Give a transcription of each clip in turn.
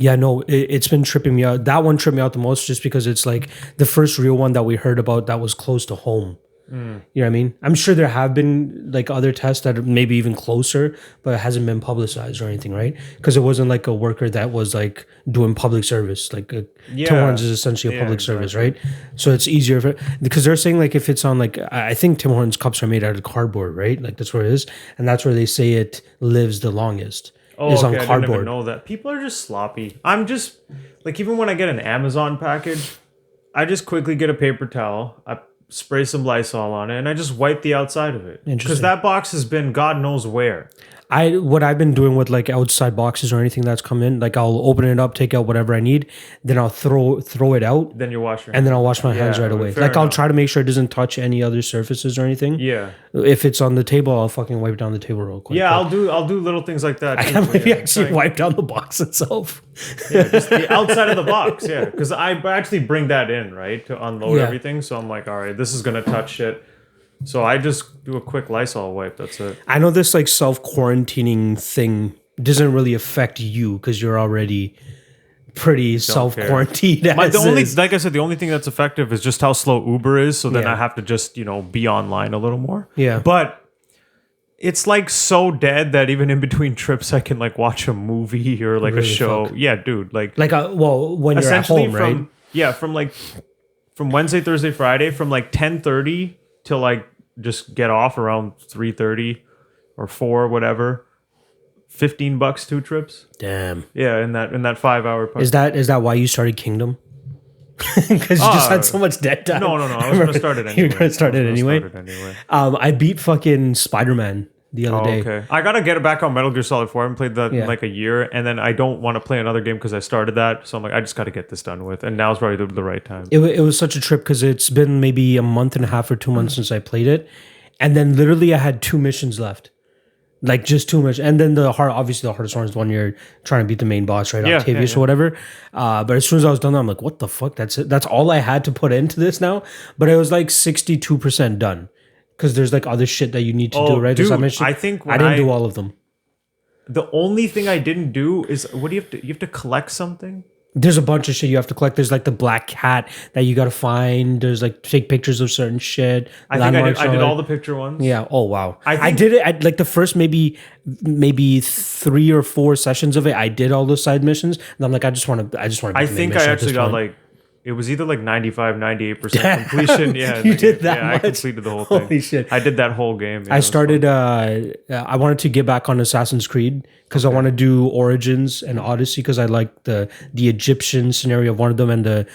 Yeah, no, it's been tripping me out. That one tripped me out the most just because it's like the first real one that we heard about that was close to home. You know what I mean? I'm sure there have been like other tests that are maybe even closer, but it hasn't been publicized or anything, right? Because it wasn't like a worker that was like doing public service. Like Tim Hortons is essentially a public service, right? So it's easier because they're saying like if it's on like I think Tim Hortons cups are made out of cardboard, right? Like that's where it is, and that's where they say it lives the longest. Oh, okay. I didn't even know that. People are just sloppy. I'm just like even when I get an Amazon package, I just quickly get a paper towel. I spray some Lysol on it, and I just wipe the outside of it. Because that box has been God knows where. What I've been doing with like outside boxes or anything that's come in, like I'll open it up, take out whatever I need, then I'll throw it out. Then you wash your hands. And then I'll wash my hands right away. Like I'll try to make sure it doesn't touch any other surfaces or anything. Yeah. If it's on the table, I'll fucking wipe down the table real quick. Yeah, I'll do little things like that. I can't maybe actually wipe down the box itself. Yeah, just the outside of the box. Yeah, because I actually bring that in right to unload everything. So I'm like, all right, this is gonna touch shit. So I just do a quick Lysol wipe. That's it. I know this like self-quarantining thing doesn't really affect you because you're already pretty self-quarantined. Like I said, the only thing that's effective is just how slow Uber is. So then I have to just, be online a little more. Yeah. But it's like so dead that even in between trips, I can like watch a movie or like a show. Fuck. Yeah, dude. Like when you're at home, right? From Wednesday, Thursday, Friday, from like 10:30 till like just get off around 3:30 or 4, whatever. $15 2 trips. Damn. Yeah, in that 5 hour part. Is that why you started Kingdom? Because you just had so much dead time. No. I was gonna start it anyway. You're gonna start it anyway. I beat fucking Spider-Man the other day. Okay. I gotta get it back on Metal Gear Solid 4. I haven't played that in like a year, and then I don't want to play another game because I started that. So I'm like, I just gotta get this done with, and now's probably the right time. It was such a trip because it's been maybe a month and a half or 2 months since I played it, and then literally I had 2 missions left. Like just too much, and then the hardest one is when you're trying to beat the main boss, right? Octavius or whatever. But as soon as I was done, I'm like, what the fuck? That's it. That's all I had to put into this now. But it was like 62% done because there's like other shit that you need to do, right? Dude, I think I didn't do all of them. The only thing I didn't do is what do you have to? You have to collect something. There's a bunch of shit you have to collect. There's like the black cat that you got to find. There's like take pictures of certain shit. I think I did all the picture ones. Yeah. Oh wow. I did it at like the first maybe 3 or 4 sessions of it. I did all those side missions, and I'm like, I just want to. I think I actually got like. It was either like 95, 98% completion. Yeah, you did that. Yeah, much? I completed the whole thing. Holy shit! I did that whole game. Yeah, I started. I wanted to get back on Assassin's Creed because I want to do Origins and Odyssey because I like the Egyptian scenario of one of them and the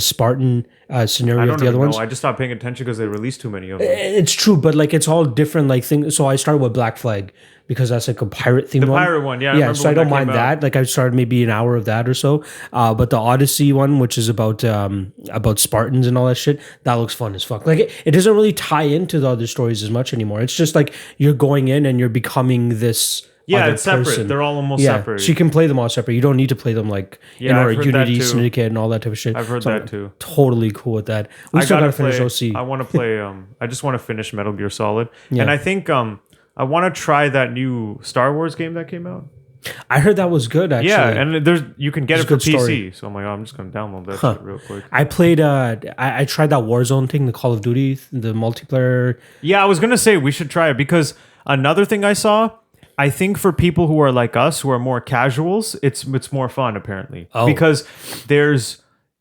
Spartan scenario of the other ones. I just stopped paying attention because they released too many of them. It's true, but like it's all different like things. So I started with Black Flag because that's like a pirate themed one. The pirate one, yeah. Yeah, so I don't mind that. Like I started maybe an hour of that or so. But the Odyssey one, which is about Spartans and all that shit, that looks fun as fuck. Like it doesn't really tie into the other stories as much anymore. It's just like you're going in and you're becoming this. Yeah, it's separate. They're all almost separate. So you can play them all separate. You don't need to play them like Unity, Syndicate, and all that type of shit. I've heard that too. Totally cool with that. We still gotta finish OC. I want to play. I just want to finish Metal Gear Solid, and I think I want to try that new Star Wars game that came out. I heard that was good. Actually, yeah, and you can get it for PC. Story. So I'm like, I'm just gonna download that shit real quick. I played. I tried that Warzone thing, the Call of Duty, the multiplayer. Yeah, I was gonna say we should try it because another thing I saw. I think for people who are like us, who are more casuals, it's more fun apparently because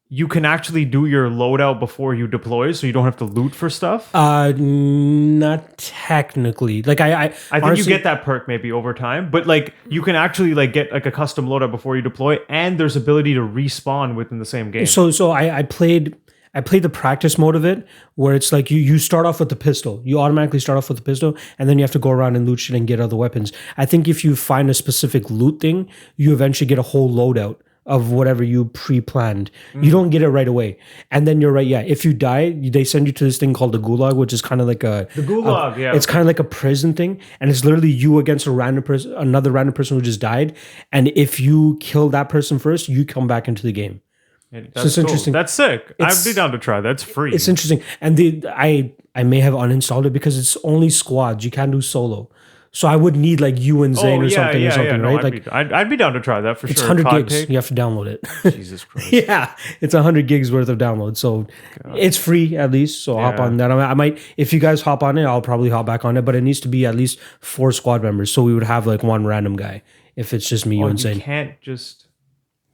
you can actually do your loadout before you deploy, so you don't have to loot for stuff. Not technically. Like I think honestly, you get that perk maybe over time, but like you can actually like get like a custom loadout before you deploy, and there's ability to respawn within the same game. So I played the practice mode of it where it's like you start off with the pistol. You automatically start off with the pistol and then you have to go around and loot shit and get other weapons. I think if you find a specific loot thing, you eventually get a whole loadout of whatever you pre-planned. You don't get it right away. And then you're right, yeah. If you die, they send you to this thing called the Gulag, which is kind of like the Gulag, yeah. It's kind of like a prison thing. And it's literally you against another random person who just died. And if you kill that person first, you come back into the game. That's so it's interesting. That's sick. I'd be down to try. That's free. It's interesting. And I may have uninstalled it because it's only squads. You can't do solo. So I would need like you and Zane or something, No, right? I'd be down to try that for it's sure. 100 Cod gigs. cake? You have to download it. Jesus Christ. Yeah, it's 100 gigs worth of download. So it's free at least. So hop on that. I might, if you guys hop on it, I'll probably hop back on it. But it needs to be at least 4 squad members. So we would have like one random guy. If it's just me, you and You Zane. can't just...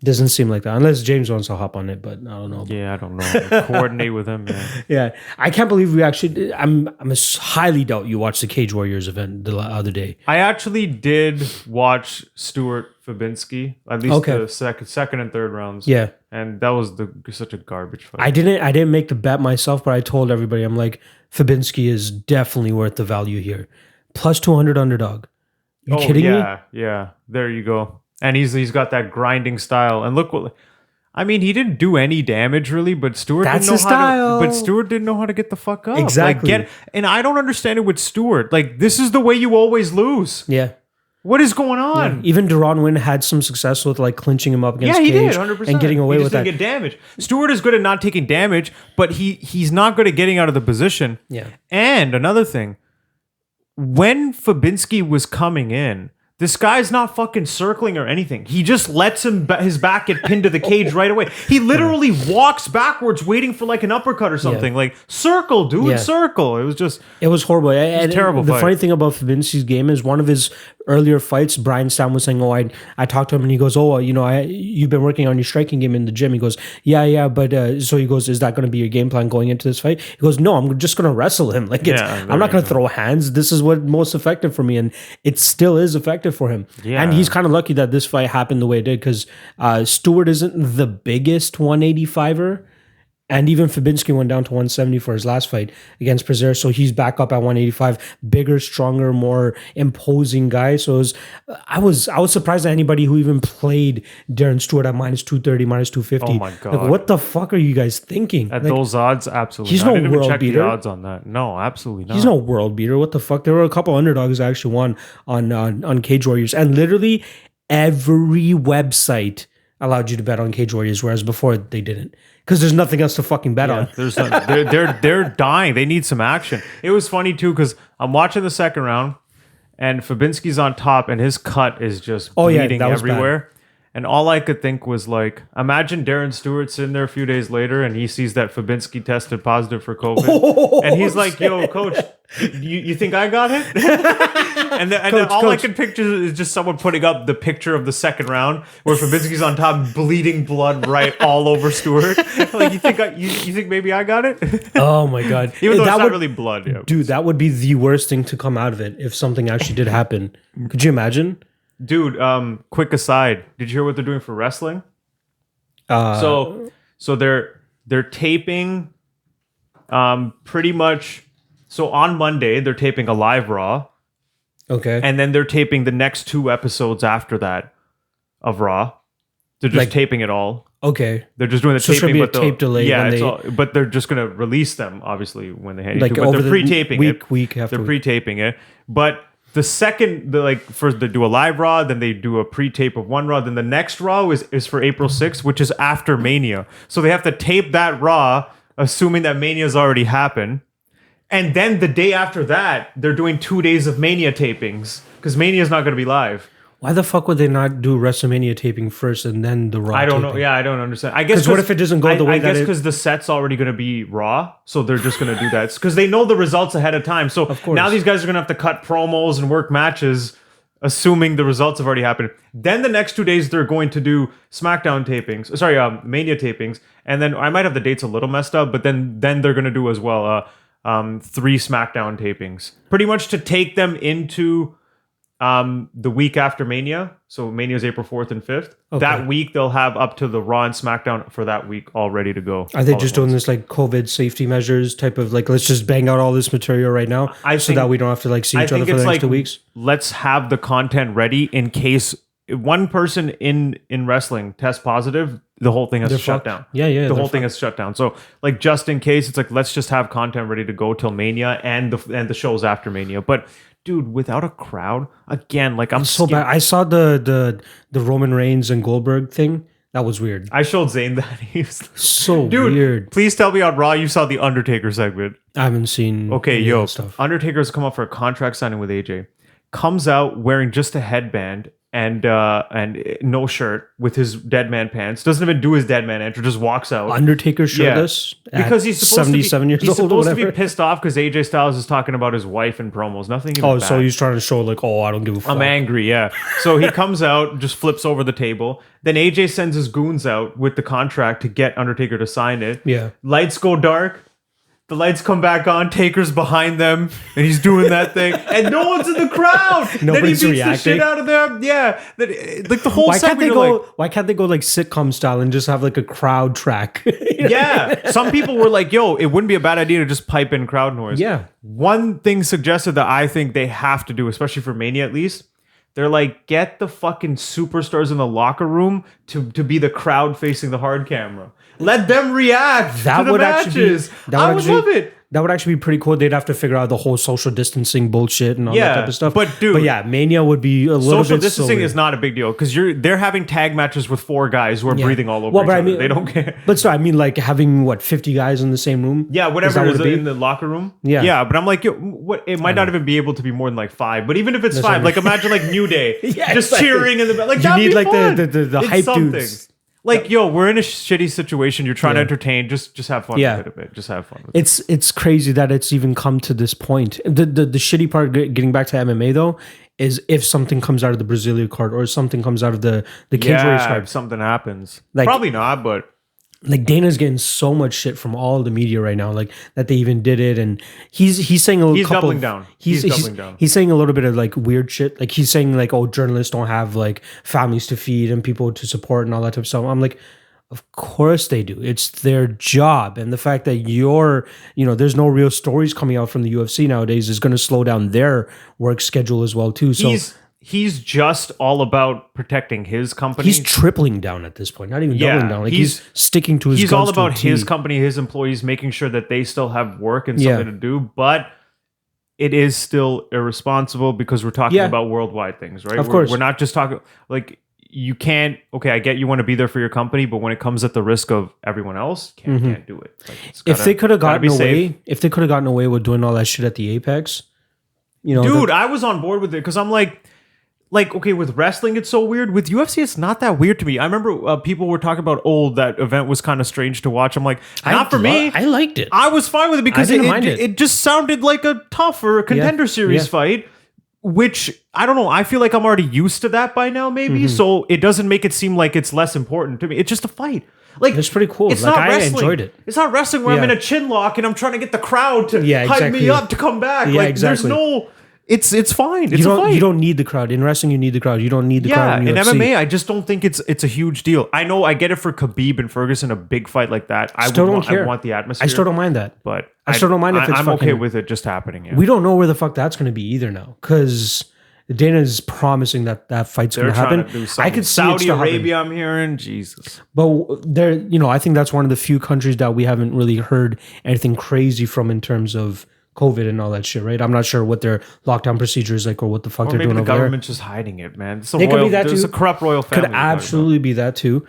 Doesn't seem like that. Unless James wants to hop on it, but I don't know. Yeah, I don't know. Coordinate with him, man. Yeah, I can't believe we actually. I'm highly doubt you watched the Cage Warriors event the other day. I actually did watch Stuart Fabinski, at least the second and third rounds. Yeah, and that was such a garbage fight. I didn't make the bet myself, but I told everybody, I'm like, Fabinski is definitely worth the value here. Plus 200 underdog. You kidding me? Yeah. There you go. And he's got that grinding style. And look what, I mean, he didn't do any damage really, but Stuart didn't know how to get the fuck up. Exactly. And I don't understand it with Stuart. Like, this is the way you always lose. Yeah. What is going on? Yeah. Even Deron Wynn had some success with like clinching him up against Cage. Yeah, he did, 100%. And getting away with that. He just didn't get damage. Stuart is good at not taking damage, but he's not good at getting out of the position. Yeah. And another thing, when Fabinski was coming in, this guy's not fucking circling or anything. He just lets his back get pinned to the cage right away. He literally walks backwards waiting for like an uppercut or something. Like, circle, dude, circle. It was horrible. It was terrible. The funny thing about Fabinski's game is one of his earlier fights, Brian Stam was saying, I talked to him and he goes, you've been working on your striking game in the gym. He goes, yeah, but so he goes, is that going to be your game plan going into this fight? He goes, no, I'm just going to wrestle him. Like, I'm not going to throw hands. This is what most effective for me. And it still is effective for him. Yeah. And he's kind of lucky that this fight happened the way it did because Stewart isn't the biggest 185er. And even Fabinski went down to 170 for his last fight against Prezer. So he's back up at 185. Bigger, stronger, more imposing guy. So I was surprised at anybody who even played Darren Stewart at minus 230, minus 250. Oh my God. Like, what the fuck are you guys thinking? At those odds, absolutely. He's no world beater. The odds on that. No, absolutely not. He's no world beater. What the fuck? There were a couple underdogs that actually won on Cage Warriors. And literally every website allowed you to bet on Cage Warriors, whereas before they didn't. Because there's nothing else to fucking bet on. They're dying. They need some action. It was funny too because I'm watching the second round, and Fabinski's on top, and his cut is just bleeding everywhere. Bad. And all I could think was like, imagine Darren Stewart sitting there a few days later, and he sees that Fabinski tested positive for COVID, and he's like, "Yo, coach, you think I got it?" and then all I can picture is just someone putting up the picture of the second round where Fabinski's on top, bleeding blood right all over Stewart. Like, you think maybe I got it? Oh my God! Even though it's not really blood, dude. That would be the worst thing to come out of it if something actually did happen. Could you imagine? Dude, quick aside. Did you hear what they're doing for wrestling? So they're taping pretty much. So on Monday, they're taping a live Raw. Okay. And then they're taping the next 2 episodes after that of Raw. They're just taping it all. Okay. They're just doing the taping. So it's going to be a tape delay. Yeah, but they're just going to release them, obviously, when they like to. But they're pre-taping week after They're pre-taping it. But the second, first they do a live Raw, then they do a pre-tape of one Raw, then the next Raw is for April 6th, which is after Mania. So they have to tape that Raw, assuming that Mania's already happened. And then the day after that, they're doing 2 days of Mania tapings, because Mania's not going to be live. Why the fuck would they not do WrestleMania taping first and then the Raw? I don't taping? know. Yeah, I don't understand. I guess because what if it doesn't go the way that? I guess because the set's already going to be Raw, so they're just going to do that because they know the results ahead of time. So now these guys are going to have to cut promos and work matches, assuming the results have already happened. Then the next 2 days they're going to do SmackDown tapings. Sorry, Mania tapings, and then I might have the dates a little messed up, but then they're going to do as well 3 SmackDown tapings, pretty much to take them into the week after Mania. So Mania is April 4th and 5th. Okay. That week they'll have up to the Raw and SmackDown for that week all ready to go. Are they just doing this like COVID safety measures type of like, let's just bang out all this material right now so that we don't have to like see each other for the next 2 weeks? Let's have the content ready in case one person in wrestling tests positive, the whole thing has shut down. Yeah. The whole thing has shut down. So like just in case, it's like, let's just have content ready to go till Mania and the shows after Mania. But dude, without a crowd, again, like I'm so bad. I saw the Roman Reigns and Goldberg thing. That was weird. I showed Zane that. He was so dude, weird. Please tell me on Raw you saw the Undertaker segment. I haven't seen stuff. Undertaker's come up for a contract signing with AJ. comes out wearing just a headband and no shirt with his dead man pants. Doesn't even do his dead man entrance. Just walks out. Undertaker shirtless. Because he's supposed 77 years he's old. supposed or to be whatever. pissed off because AJ Styles is talking about his wife in promos. Nothing. Even Oh, bad. so he's trying to show like, oh, I don't give a fuck. I'm angry, yeah. So he comes out, just flips over the table. Then AJ sends his goons out with the contract to get Undertaker to sign it. Yeah. Lights go dark. The lights come back on. Taker's behind them, and he's doing that thing, and no one's in the crowd. Nobody's then he beats reacting. the shit out of them. Yeah, like the whole Why can't segment. they you're go? like, Why can't they go like sitcom style and just have like a crowd track? yeah. Some people were like, "Yo, it wouldn't be a bad idea to just pipe in crowd noise." Yeah. One thing suggested that I think they have to do, especially for Mania at least. They're like, get the fucking superstars in the locker room to be the crowd facing the hard camera. Let them react to the matches. I would love it. That would actually be pretty cool. They'd have to figure out the whole social distancing bullshit and all that type of stuff. But dude, yeah, Mania would be a little social bit distancing slower. is not a big deal because they're having tag matches with 4 guys who are breathing all over each but I other. mean, They don't care. But so I mean, like having 50 guys in the same room. Yeah, Is whatever that it what is it'd be? in the locker room. Yeah. Yeah, but I'm like, yo, what? It might not even be able to be more than like 5. But even if it's 5, like imagine like New Day Yeah, just exactly. cheering in the back. Like You that'd need be like fun. the It's hype something. dudes. Like, yo, we're in a shitty situation. You're trying to Yeah. entertain. Just have fun Yeah. with it a bit. Just have fun with it. It's crazy that it's even come to this point. The shitty part, getting back to MMA though, is if something comes out of the Brazilian card or something comes out of the cage race Yeah, card. if something happens. Like- Probably not, but Like Dana's getting so much shit from all the media right now, like that they even did it, and he's saying a He's couple doubling of- down. He's He's doubling down. He's saying a little bit of like weird shit. Like he's saying like, oh, journalists don't have like families to feed and people to support and all that type of stuff. I'm like, of course they do. It's their job. And the fact that there's no real stories coming out from the UFC nowadays is going to slow down their work schedule as well too. So he's just all about protecting his company. he's tripling down at this point, not even doubling down. Like he's sticking to his He's guns all to a about T. his company, his employees, making sure that they still have work and Yeah. something to do. But it is still irresponsible because we're talking Yeah. about worldwide things, right? Of course. We're not just talking like you can't. Okay, I get you want to be there for your company, but when it comes at the risk of everyone else, can't do it. Like, it's If they could have gotta gotten be away, safe. if they could have gotten away with doing all that shit at the Apex, Dude, I was on board with it because I'm like, okay, with wrestling, it's so weird. With UFC, it's not that weird to me. I remember people were talking about, that event was kind of strange to watch. I'm like, not for me. I liked it. I was fine with it because didn't mind it. it just sounded like a tough or a contender series yeah. fight, which I don't know. I feel like I'm already used to that by now, maybe. Mm-hmm. So it doesn't make it seem like it's less important to me. It's just a fight. Like It's pretty cool. It's Like, not I wrestling. enjoyed it. It's not wrestling where I'm Yeah. in a chin lock and I'm trying to get the crowd to Yeah, hype exactly. me up to come back. Yeah, Like exactly. there's no. It's fine. It's a fight. You don't need the crowd in wrestling. You need the crowd. You don't need the Yeah, crowd in UFC. MMA, I just don't think it's a huge deal. I know I get it for Khabib and Ferguson, a big fight like that. I want the atmosphere. I still don't mind that. But I still don't mind if it's I'm okay fucking- with it just happening. Yeah. We don't know where the fuck that's going to be either now, because Dana's promising that fight's going They're to happen. trying to do something. I could see it Saudi still Arabia. I'm hearing Jesus. But there, I think that's one of the few countries that we haven't really heard anything crazy from in terms of COVID and all that shit, right? I'm not sure what their lockdown procedure is like or what the fuck Or they're maybe doing the over there. government's just hiding it, man. It's a It could be that there's too. a corrupt royal family. Could absolutely be that too.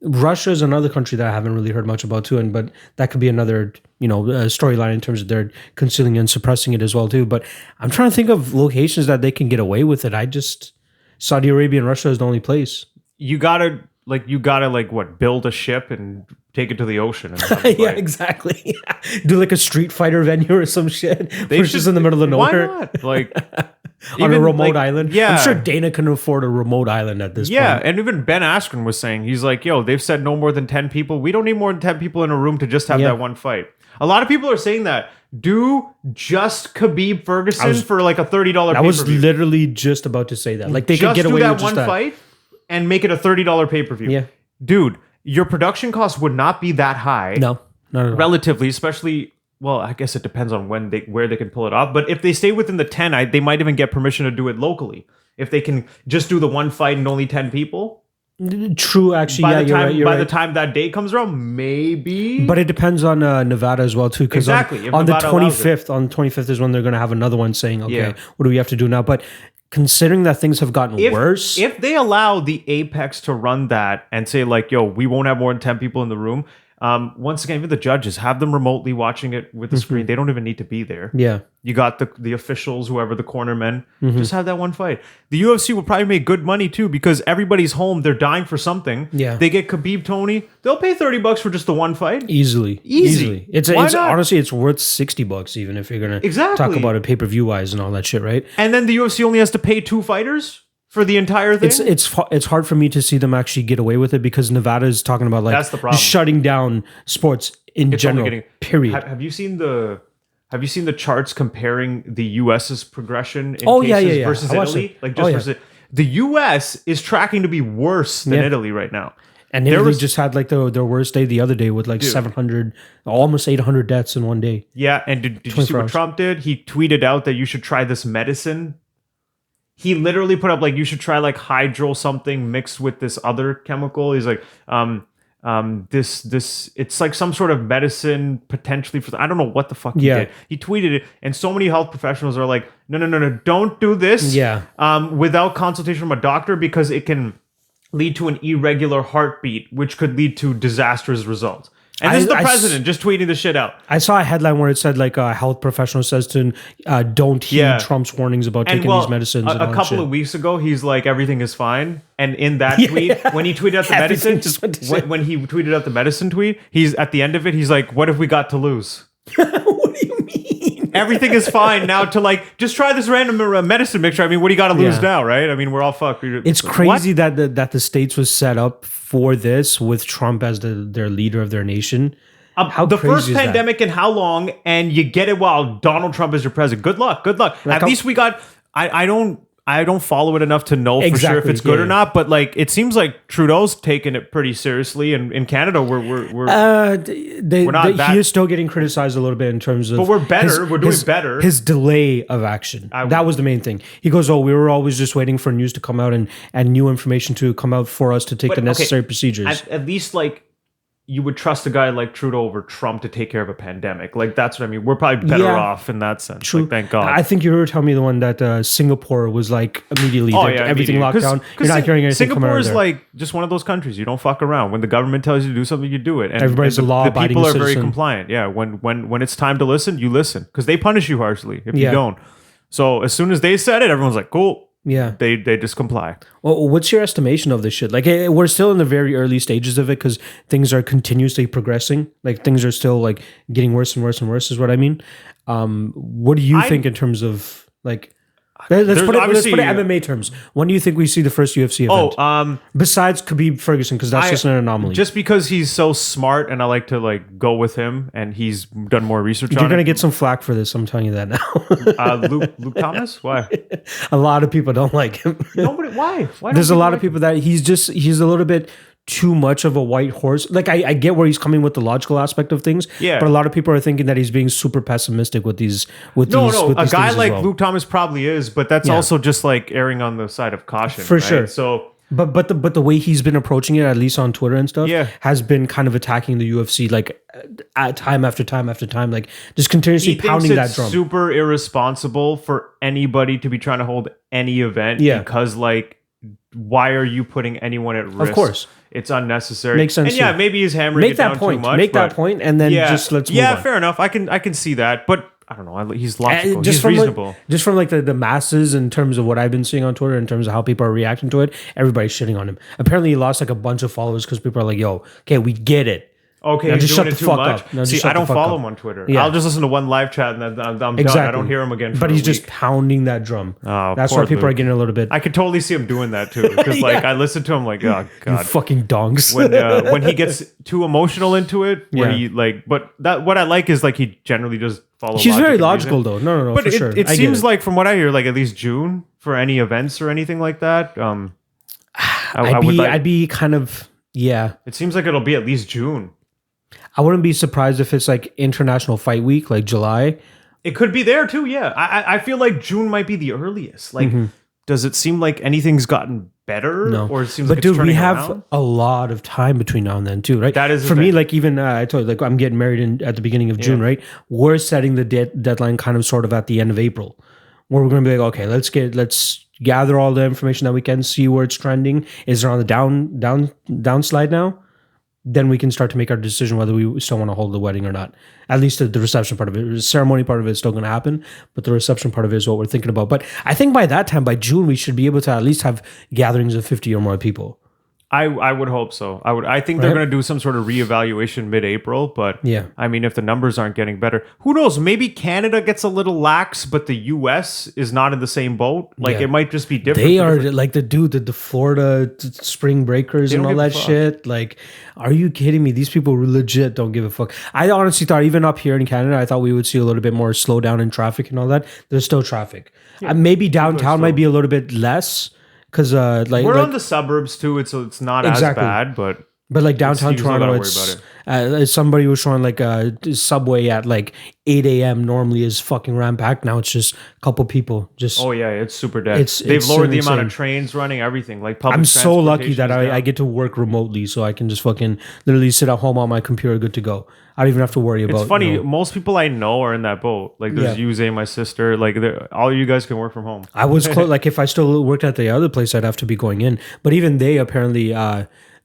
Russia is another country that I haven't really heard much about too, but that could be another storyline in terms of they're concealing and suppressing it as well too. But I'm trying to think of locations that they can get away with it. Saudi Arabia and Russia is the only place. You gotta build a ship and take it to the ocean. And have a Yeah, fight. exactly. Do like a Street Fighter venue or some shit. They Which is should- in the middle of nowhere. Why not? Like On a even, remote like, island. Yeah, I'm sure Dana can afford a remote island at this Yeah, point. and even Ben Askren was saying, he's like, yo, they've said no more than 10 people. We don't need more than 10 people in a room to just have Yeah. that one fight. A lot of people are saying that. Do just Khabib Ferguson for like a $30 I was pay-per-view. literally just about to say that. Like they could Just get do away that with just one that. fight and make it a $30 pay-per-view. Yeah. Dude, your production costs would not be that high. No, not at all. Relatively, especially... Well, I guess it depends on where they can pull it off. But if they stay within the 10, they might even get permission to do it locally. If they can just do the one fight and only 10 people. True, actually, By yeah, the you're time right. You're by right. the time that date comes around, maybe. But it depends on Nevada as well too, because Exactly, if on the Nevada allows it. 25th, on the 25th is when they're going to have another one saying, okay, Yeah. what do we have to do now? But considering that things have gotten worse, If they allow the Apex to run that and say like, yo, we won't have more than 10 people in the room, Once again, even the judges, have them remotely watching it with the screen. They don't even need to be there. Yeah. You got the officials, whoever the cornermen, just have that one fight. The UFC will probably make good money too because everybody's home. They're dying for something. Yeah. They get Khabib, Tony. They'll pay $30 for just the one fight. Easily. It's honestly, it's worth $60 even if you're going to talk about it pay-per-view wise and all that shit, right? And then the UFC only has to pay 2 fighters for the entire thing. It's hard for me to see them actually get away with it because Nevada is talking about like that's the problem. Shutting down sports in general. Period. Have you seen the charts comparing the US's progression in cases cases versus Italy? Like just versus the US is tracking to be worse than Italy right now. And Italy just had like their worst day the other day with like 700, almost 800 deaths in one day. Yeah, and did you see what Trump did? He tweeted out that you should try this medicine. He literally put up like you should try like hydro something mixed with this other chemical. He's like, this it's like some sort of medicine potentially for I don't know what the fuck he did. He tweeted it, and so many health professionals are like, no, don't do this. Without consultation from a doctor because it can lead to an irregular heartbeat, which could lead to disastrous results. And this is the president just tweeting the shit out. I saw a headline where it said like a health professional says to don't heed Trump's warnings about taking these medicines. A couple of weeks ago, he's like, everything is fine. And in that tweet, when he tweeted out the medicine, when he tweeted out the medicine tweet, he's at the end of it, he's like, what have we got to lose? What do you mean? Everything is fine now to like, just try this random medicine mixture. I mean, what do you got to lose now, right? I mean, we're all fucked. It's crazy that the states was set up for this with Trump as their leader of their nation. The first pandemic in how long, and you get it while Donald Trump is your president. Good luck. Like at least we got, I don't follow it enough to know for sure if it's good or not, but like it seems like Trudeau's taking it pretty seriously, and in Canada we're not he is still getting criticized a little bit in terms of, but we're better. We're doing better. His delay of action, that was the main thing. He goes, "Oh, we were always just waiting for news to come out and new information to come out for us to take the necessary procedures." At least like. You would trust a guy like Trudeau over Trump to take care of a pandemic. Like, that's what I mean. We're probably better off in that sense. True. Like, thank God. I think you were telling me the one that Singapore was like immediately everything locked down. You're not hearing anything Singapore from over is there. like just one of those countries. You don't fuck around. When the government tells you to do something, you do it. And everybody's a law-abiding people are very citizen. compliant. Yeah. When it's time to listen, you listen. Because they punish you harshly if you don't. So as soon as they said it, everyone's like, cool. Yeah, they just comply. Well, what's your estimation of this shit? Like, we're still in the very early stages of it because things are continuously progressing. Like, things are still like getting worse and worse and worse. Is what I mean. What do you think in terms of like? Let's put it MMA terms. When do you think we see the first UFC event? Besides Khabib Ferguson, because that's just an anomaly. Just because he's so smart, and I like to like go with him, and he's done more research. You're gonna get some flack for this. I'm telling you that now. Luke Thomas? Why? A lot of people don't like him. Nobody. Why? There's a lot of people that he's a little bit too much of a white horse. Like I get where he's coming with the logical aspect of things, but a lot of people are thinking that he's being super pessimistic with these. A guy like Luke Thomas probably is, but that's also just like erring on the side of caution, for right? sure. So, but the way he's been approaching it, at least on Twitter and stuff, has been kind of attacking the UFC like at time after time after time, like just continuously pounding that drum. Super irresponsible for anybody to be trying to hold any event, because like, why are you putting anyone at risk? Of course. It's unnecessary. Makes sense. And maybe he's hammering it down too much. Make that point, and then just let's move on. Yeah, fair enough. I can see that, but I don't know. He's logical. He's reasonable. Just from like the masses in terms of what I've been seeing on Twitter, in terms of how people are reacting to it, everybody's shitting on him. Apparently, he lost like a bunch of followers because people are like, "Yo, okay, we get it." Okay, now just doing it too much. See, I don't follow him on Twitter. Yeah. I'll just listen to one live chat and then I'm done. I don't hear him again. But he's just pounding that drum. Oh, that's why people are getting a little bit. I could totally see him doing that too, because like I listen to him like, oh God, you fucking donks. When he gets too emotional into it, where he like, but that what I like is like he generally does follow. He's very logical though. No, but for sure. It seems like from what I hear, like at least June for any events or anything like that. I'd be kind of It seems like it'll be at least June. I wouldn't be surprised if it's like International Fight Week, like July. It could be there too, yeah. I feel like June might be the earliest. Like, does it seem like anything's gotten better? No. Or it seems like it's turning around? We have a lot of time between now and then too, right? That is for me, like even I told you, like I'm getting married at the beginning of June, right? We're setting the deadline kind of sort of at the end of April, where we're going to be like, okay, let's gather all the information that we can, see where it's trending. Is it on the downslide now? then we can start to make our decision whether we still want to hold the wedding or not. At least the reception part of it. The ceremony part of it is still going to happen, but the reception part of it is what we're thinking about. But I think by that time, by June, we should be able to at least have gatherings of 50 or more people. I would hope so. I think they're going to do some sort of reevaluation mid-April, but yeah. I mean, if the numbers aren't getting better, who knows? Maybe Canada gets a little lax, but the US is not in the same boat. Like it might just be different. They are like the Florida spring breakers and all that shit. Like, are you kidding me? These people legit don't give a fuck. I honestly thought even up here in Canada, I thought we would see a little bit more slowdown in traffic and all that. There's still traffic. Yeah, maybe downtown might be a little bit less. Because we're on the suburbs too, it's not exactly as bad, but like downtown Toronto, it's somebody was showing like a subway at like 8 a.m. normally is fucking ram-packed. Now it's just a couple people. Just it's super dead. They've lowered the amount of trains running, everything. Like public I'm so lucky that I get to work remotely, so I can just fucking literally sit at home on my computer, good to go. I don't even have to worry about. It's funny. Most people I know are in that boat. Like there's you, Zay, my sister. Like all you guys can work from home. I was close. Like if I still worked at the other place, I'd have to be going in. But even they apparently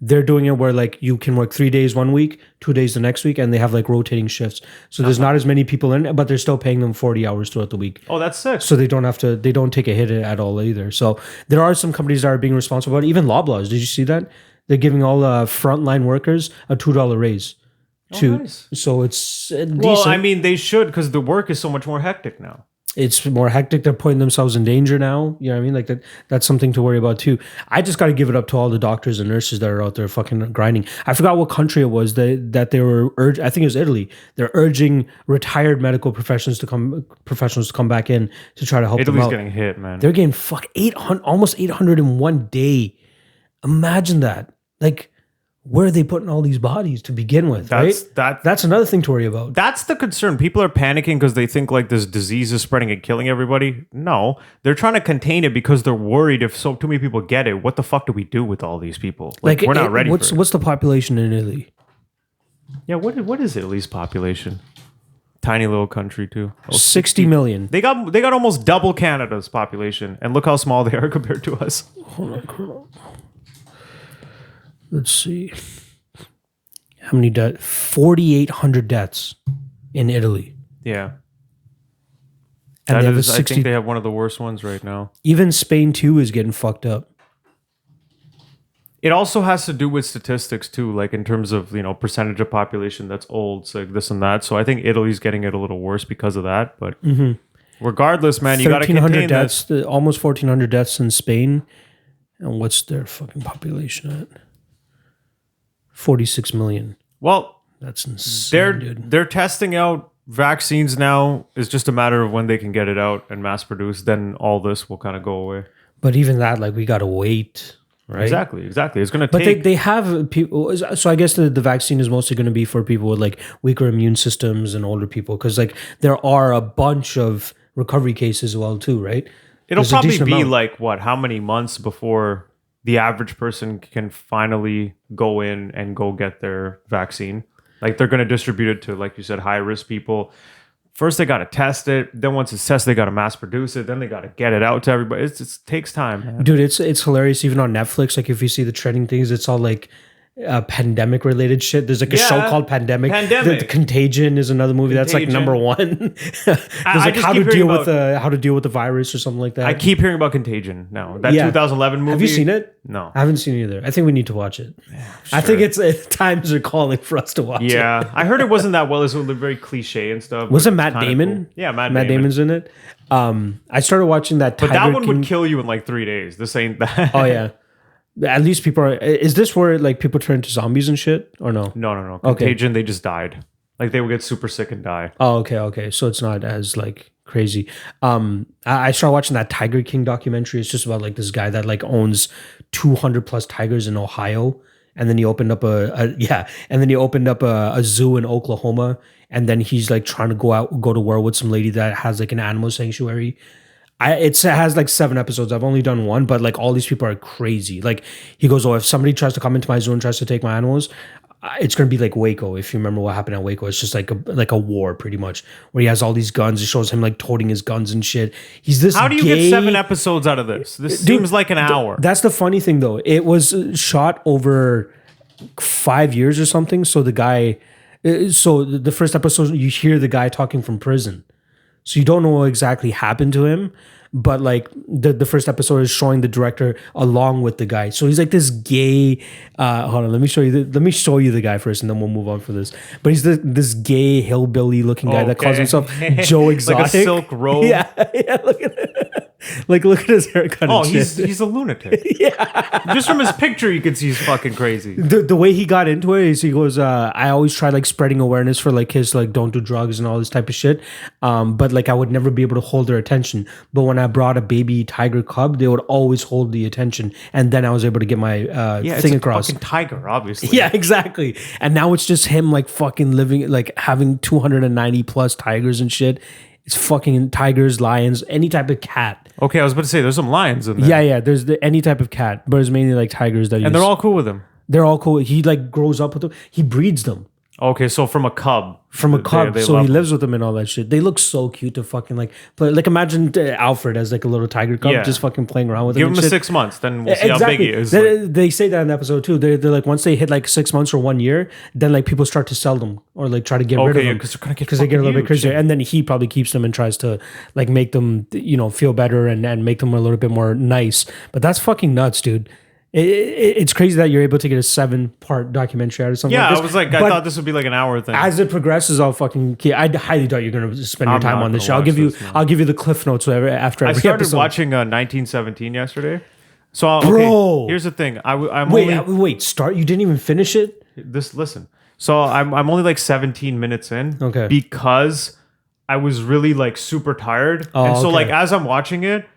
they're doing it where like you can work 3 days 1 week, 2 days the next week, and they have like rotating shifts. So there's not as many people in, but they're still paying them 40 hours throughout the week. Oh, that's sick. So they don't take a hit at all either. So there are some companies that are being responsible. Even Loblaws, did you see that? They're giving all frontline workers a $2 raise. Nice. So it's decent. Well, I mean, they should, because the work is so much more hectic now. It's more hectic. They're putting themselves in danger now. You know what I mean? Like that's something to worry about too. I just got to give it up to all the doctors and nurses that are out there fucking grinding. I forgot what country it was that they were I think it was Italy. They're urging retired medical professionals to come back in to try to help them out. Italy's getting hit, man. They're getting almost 800 in 1 day. Imagine that. Like, where are they putting all these bodies to begin with? That's another thing to worry about. That's the concern. People are panicking because they think like this disease is spreading and killing everybody. No, they're trying to contain it because they're worried if too many people get it. What the fuck do we do with all these people? Like we're not ready. What's the population in Italy? Yeah, what is Italy's population? Tiny little country too. 60 million. They got almost double Canada's population, and look how small they are compared to us. Hold on. Let's see. How many deaths? 4,800 deaths in Italy. Yeah. And I think they have one of the worst ones right now. Even Spain too is getting fucked up. It also has to do with statistics too, like in terms of, percentage of population that's old, so like this and that. So I think Italy's getting it a little worse because of that. But regardless, man, you got to contain deaths, this. Almost 1,400 deaths in Spain. And what's their fucking population at? 46 million. Well, that's insane. They're testing out vaccines now. It's just a matter of when they can get it out and mass produce. Then all this will kind of go away. But even that, like, we got to wait, right? Exactly. It's going to take. But they have people. So I guess the vaccine is mostly going to be for people with like weaker immune systems and older people, because like there are a bunch of recovery cases as well too, right? It'll probably be like how many months before the average person can finally go in and go get their vaccine. Like they're going to distribute it to, like you said, high risk people. First, they got to test it. Then once it's tested, they got to mass produce it. Then they got to get it out to everybody. It takes time, man. Dude. It's hilarious. Even on Netflix, like if you see the trending things, it's all like pandemic related shit. There's like a show called Pandemic. The Contagion is another movie that's like number one. There's like how to deal with the virus or something like that. I keep hearing about Contagion now. That 2011 movie. Have you seen it? No, I haven't seen it either. I think we need to watch it. Yeah, sure. I think times are calling for us to watch it. Yeah, I heard it wasn't that well. It's very cliche and stuff. Was it Matt Damon? Cool. Yeah, Matt Damon's in it. I started watching that. But that one would kill you in like 3 days. This ain't that. Oh yeah. At least people are. Is this where like people turn into zombies and shit, or no? No. Contagion, They just died. Like they would get super sick and die. Oh, okay. So it's not as like crazy. I started watching that Tiger King documentary. It's just about like this guy that like owns 200 plus tigers in Ohio, and then he opened up a zoo in Oklahoma, and then he's like trying to go to war with some lady that has like an animal sanctuary. It has like 7 episodes. I've only done 1, but like all these people are crazy. Like he goes, if somebody tries to come into my zoo and tries to take my animals, it's going to be like Waco. If you remember what happened at Waco, it's just like a war pretty much, where he has all these guns. It shows him like toting his guns and shit. He's this. How do you get 7 episodes out of this? This seems like an hour. That's the funny thing though. It was shot over 5 years or something. So the guy, so the first episode, you hear the guy talking from prison. So you don't know what exactly happened to him, but like the first episode is showing the director along with the guy. So he's like this gay. Hold on, let me show you. Let me show you the guy first, and then we'll move on for this. But he's this gay hillbilly looking guy that calls himself Joe Exotic, like a silk robe. Yeah. Look at it. Like, look at his haircut. Oh, he's a lunatic. Yeah. Just from his picture, you can see he's fucking crazy. The way he got into it is he goes, I always try like spreading awareness for like kids to like don't do drugs and all this type of shit. But like I would never be able to hold their attention. But when I brought a baby tiger cub, they would always hold the attention. And then I was able to get my thing across. Fucking tiger, obviously. Yeah, exactly. And now it's just him like fucking living, like having 290 plus tigers and shit. It's fucking tigers, lions, any type of cat. Okay, I was about to say there's some lions in there. Yeah. There's any type of cat, but it's mainly like tigers that. And they're all cool with him. They're all cool. He like grows up with them. He breeds them. Okay, so from a cub. So he lives with them and all that shit. They look so cute to fucking like play. Like imagine Alfred as like a little tiger cub just fucking playing around with him. Give him 6 months, then we'll see how big he is. They say that in the episode too. They're like once they hit like 6 months or 1 year, then like people start to sell them or like try to get rid of them because they get a little bit crazier. And then he probably keeps them and tries to like make them feel better and make them a little bit more nice. But that's fucking nuts, dude. It's crazy that you're able to get a 7-part documentary out of something. Yeah, like this. I was like, I thought this would be like an hour thing. As it progresses, I'll fucking. I highly doubt you're gonna spend your time on this show. I'll give you the cliff notes after every episode. I started watching 1917 yesterday. So here's the thing. Wait. Start. You didn't even finish it. Listen. So I'm only like 17 minutes in. Okay. Because I was really like super tired, and so like as I'm watching it,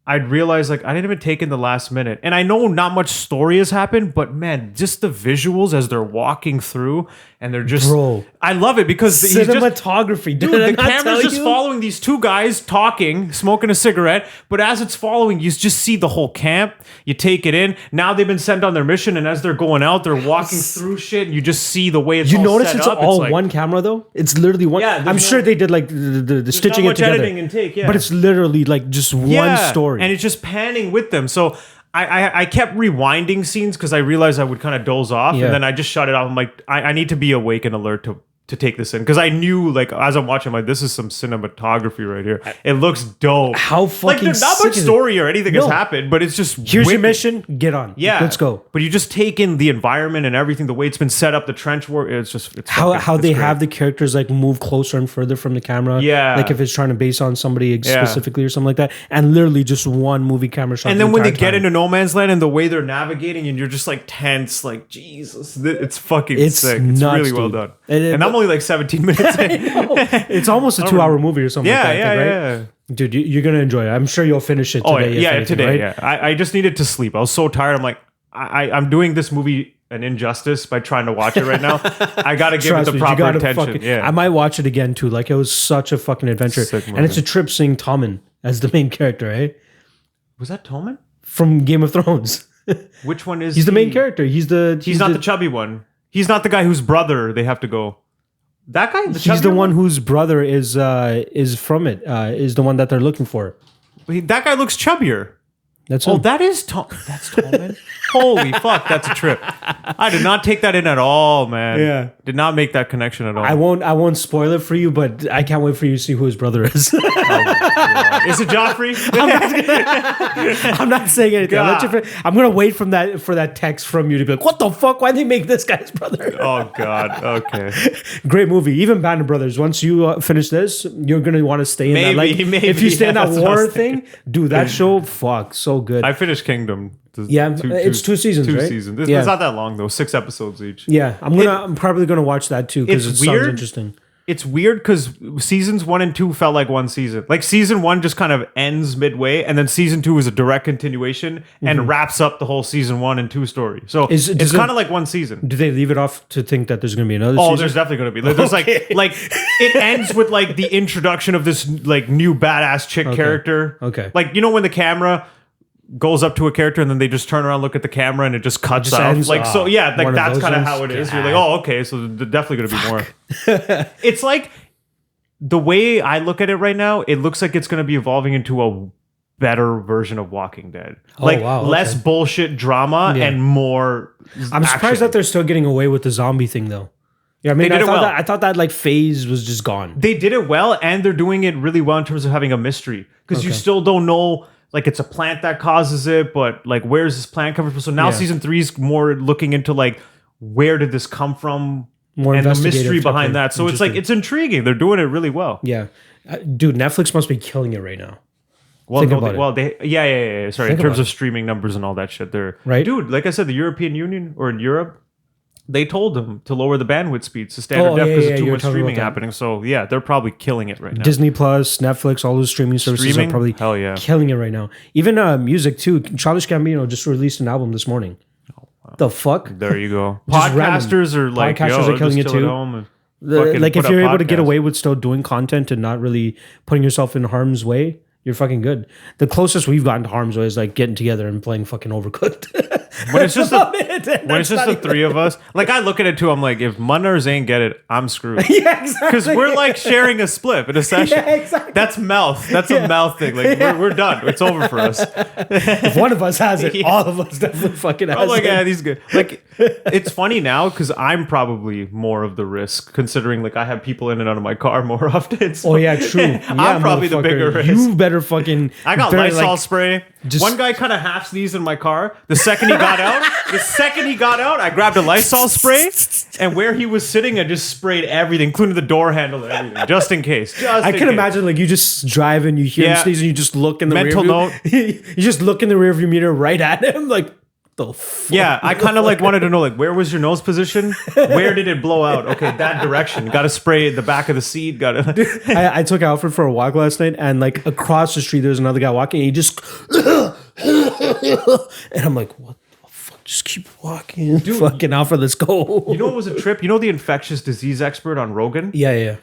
I'd realize like I didn't even take in the last minute. And I know not much story has happened, but man, just the visuals as they're walking through and they're just I love it because cinematography. Dude, the camera's just following these two guys talking, smoking a cigarette, but as it's following, you just see the whole camp. You take it in. Now they've been sent on their mission, and as they're going out, they're walking through shit, and you just see the way it's all notice set it's up. all one camera though? It's literally one. Yeah, I'm sure they did like the stitching not it together. editing and take, But it's literally like just one story. And it's just panning with them. So I kept rewinding scenes because I realized I would kind of doze off, and then I just shut it off. I'm like, I need to be awake and alert to take this in, because I knew like as I'm watching, I'm like, this is some cinematography right here. It looks dope. How fucking like there's not much story or anything has happened, but it's just here's your mission. Get on. Yeah, let's go. But you just take in the environment and everything, the way it's been set up, the trench war. It's how they have the characters like move closer and further from the camera. Yeah, like if it's trying to base on somebody specifically or something like that, and literally just one movie camera shot. And then when they get into no man's land and the way they're navigating, and you're just like tense, like Jesus, it's fucking sick. It's nuts, really well done. And I'm only like 17 minutes in. It's almost a 2-hour movie or something. Yeah. Dude, you're gonna enjoy it. I'm sure you'll finish it today. Today. Right? Yeah, I just needed to sleep. I was so tired. I'm like, I'm doing this movie an injustice by trying to watch it right now. I gotta give it the proper attention. I might watch it again too. Like it was such a fucking adventure, and it's a trip seeing Tommen as the main character. Eh? Was that Tommen from Game of Thrones? Which one is? He's the main character. He's not the chubby one. He's not the guy whose brother they have to go. That guy? He's the one whose brother is from it. Is the one that they're looking for. That guy looks chubbier. That's him. That is That's Tommen. Holy fuck, that's a trip. I did not take that in at all, man. Yeah, did not make that connection at all. I won't spoil it for you, but I can't wait for you to see who his brother is. Is it Joffrey? I'm not saying anything. I'm gonna wait for that text from you to be like, what the fuck? Why'd they make this guy's brother? Oh God. Okay. Great movie. Even Band of Brothers. Once you finish this, you're gonna want to stay in that. Like, if you stay in that war thing, dude, that show, fuck, so good. I finished Kingdom. It's 2 seasons. Two right? seasons. It's not that long though. 6 episodes each. Yeah, I'm probably gonna watch that too because it sounds interesting. It's weird because seasons 1 and 2 felt like one season. Like season 1 just kind of ends midway, and then season 2 is a direct continuation and wraps up the whole season 1 and 2 story. So it's kind of like one season. Do they leave it off to think that there's going to be another season? Oh, there's definitely going to be. There's like it ends with like the introduction of this like new badass chick character. Okay. Like, you know, when the camera goes up to a character and then they just turn around, look at the camera, and it just cuts out. Ends, like, so yeah, like that's kind of how it is. God. You're like, oh, okay, so there's definitely going to be more. It's like the way I look at it right now, it looks like it's going to be evolving into better version of Walking Dead. Less bullshit drama and more. I'm surprised that they're still getting away with the zombie thing though. Yeah, I mean, I thought that like phase was just gone. They did it well, and they're doing it really well in terms of having a mystery because you still don't know. Like it's a plant that causes it, but like where's this plant coming from? So now season 3 is more looking into like where did this come from, more and the mystery behind that. So it's like it's intriguing. They're doing it really well. Yeah, dude, Netflix must be killing it right now. Well, Sorry, in terms of streaming numbers and all that shit, they're right, dude. Like I said, the European Union or in Europe, they told them to lower the bandwidth speeds to standard def because there's too much streaming happening. So yeah, they're probably killing it right now. Disney Plus, Netflix, all those streaming services are probably killing it right now. Even music too. Childish Gambino just released an album this morning. Oh, wow. The fuck? There you go. Podcasters are like, podcasters are killing it too. Like if you're able to get away with still doing content and not really putting yourself in harm's way, you're fucking good. The closest we've gotten to harm's way is like getting together and playing fucking Overcooked. When it's just the three of us, like I look at it too, I'm like, if Munna or Zane get it, I'm screwed. Yeah, exactly. Because we're like sharing a split in a session. Yeah, exactly. That's mouth. That's a mouth thing. Like we're done. It's over for us. If one of us has it, all of us definitely fucking has it. I'm like, yeah, these good. Like it's funny now because I'm probably more of the risk considering like I have people in and out of my car more often. So oh yeah, true. Yeah, I'm probably the bigger risk. You better fucking. I got Lysol spray. One guy kind of half sneezed in my car. The second he got out, I grabbed a Lysol spray, and where he was sitting, I just sprayed everything, including the door handle and everything, just in case. I can imagine like you just drive and you hear him sneeze and you just look in the mental note. You just look in the rearview mirror right at him, like the fuck. Yeah, I kind of like wanted to know like where was your nose position? Where did it blow out? Okay, that direction. Got to spray the back of the seat. Got to. I took Alfred for a walk last night, and like across the street, there's another guy walking, and he just. And I'm like, what the fuck? Just keep walking. Dude, fucking Alfred, let's go. You know what was a trip? You know the infectious disease expert on Rogan? Yeah.